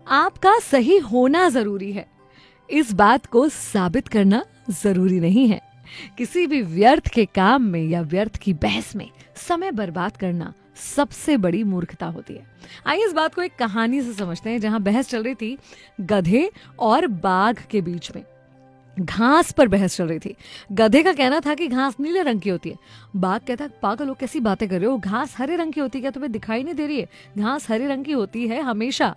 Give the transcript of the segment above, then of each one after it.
आपका सही होना जरूरी है, इस बात को साबित करना जरूरी नहीं है। किसी भी व्यर्थ के काम में या व्यर्थ की बहस में समय बर्बाद करना सबसे बड़ी मूर्खता होती है। आइए इस बात को एक कहानी से समझते हैं, जहां बहस चल रही थी गधे और बाघ के बीच में। घास पर बहस चल रही थी। गधे का कहना था कि घास नीले रंग की होती है। बाघ कहता, पागल लोग कैसी बातें कर रहे हो, घास हरे रंग की होती है, क्या तुम्हें दिखाई नहीं दे रही है? घास हरे रंग की होती है हमेशा।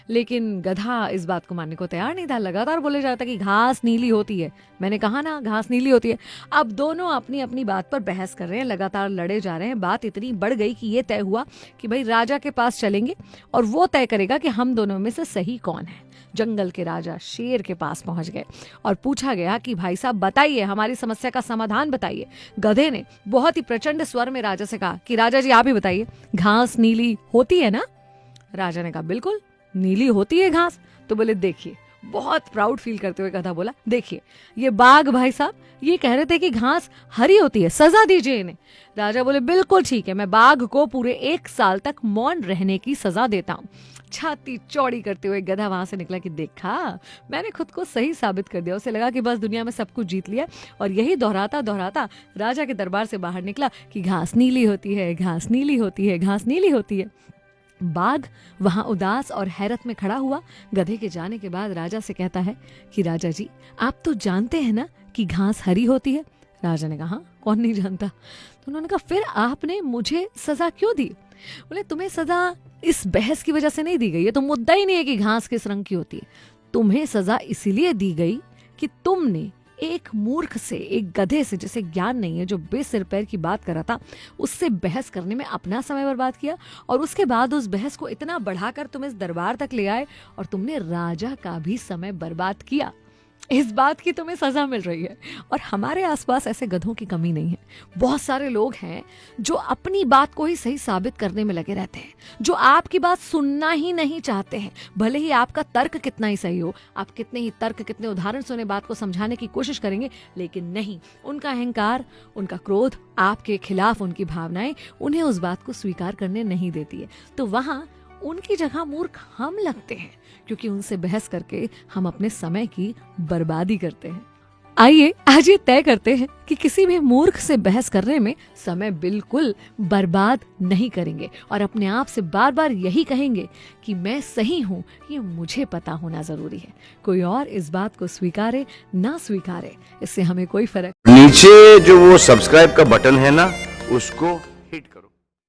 लेकिन गधा इस बात को मानने को तैयार नहीं था, लगातार बोले जाता कि घास नीली होती है। मैंने कहा ना घास नीली होती है। अब दोनों अपनी अपनी बात पर बहस कर रहे हैं, लगातार लड़े जा रहे हैं। बात इतनी बढ़ गई कि ये तय हुआ कि भाई राजा के पास चलेंगे और वो तय करेगा कि हम दोनों में से सही कौन है। जंगल के राजा शेर के पास पहुंच गए और पूछा गया कि भाई साहब बताइए, हमारी समस्या का समाधान बताइए। गधे ने बहुत ही प्रचंड स्वर में राजा से कहा कि राजा जी आप ही बताइए, घास नीली होती है ना? राजा ने कहा बिल्कुल नीली होती है घास। तो बोले देखिए, बहुत प्राउड फील करते हुए गधा बोला, देखिए ये बाघ भाई साहब ये कह रहे थे कि घास हरी होती है, सजा दीजिए इन्हें। राजा बोले बिल्कुल ठीक है, मैं बाघ को पूरे 1 साल तक मौन रहने की सजा देता हूँ। छाती चौड़ी करते हुए गधा वहां से निकला कि देखा, मैंने खुद को सही साबित कर दिया। उसे लगा कि बस दुनिया में सब कुछ जीत लिया, और यही दोहराता दोहराता राजा के दरबार से बाहर निकला कि घास नीली होती है, घास नीली होती है, घास नीली होती है। बाघ वहां उदास और हैरत में खड़ा हुआ। गधे के जाने के बाद राजा से कहता है कि राजा जी आप तो जानते हैं ना कि घास हरी होती है? राजा ने कहा हाँ, कौन नहीं जानता। तो उन्होंने कहा फिर आपने मुझे सजा क्यों दी? बोले तुम्हें सजा इस बहस की वजह से नहीं दी गई है, तो मुद्दा ही नहीं है कि घास किस रंग की होती है। तुम्हें सजा इसीलिए दी गई कि तुमने एक मूर्ख से, एक गधे से जिसे ज्ञान नहीं है, जो बेसिर पैर की बात कर रहा था, उससे बहस करने में अपना समय बर्बाद किया, और उसके बाद उस बहस को इतना बढ़ाकर तुम इस दरबार तक ले आए और तुमने राजा का भी समय बर्बाद किया। इस बात की तुम्हें सजा मिल रही है। और हमारे आसपास ऐसे गधों की कमी नहीं है। बहुत सारे लोग हैं जो अपनी बात को ही सही साबित करने में लगे रहते हैं, जो आपकी बात सुनना ही नहीं चाहते हैं, भले ही आपका तर्क कितना ही सही हो। आप कितने ही तर्क, कितने उदाहरण सुने, बात को समझाने की कोशिश करेंगे, लेकिन नहीं, उनका अहंकार, उनका क्रोध, आपके खिलाफ उनकी भावनाएं उन्हें उस बात को स्वीकार करने नहीं देती है। तो वहां उनकी जगह मूर्ख हम लगते हैं, क्योंकि उनसे बहस करके हम अपने समय की बर्बादी करते हैं। आइए आज ये तय करते हैं कि किसी भी मूर्ख से बहस करने में समय बिल्कुल बर्बाद नहीं करेंगे, और अपने आप से बार बार यही कहेंगे कि मैं सही हूँ, ये मुझे पता होना जरूरी है। कोई और इस बात को स्वीकारे ना स्वीकारे, इससे हमें कोई फर्क। नीचे जो वो सब्सक्राइब का बटन है ना, उसको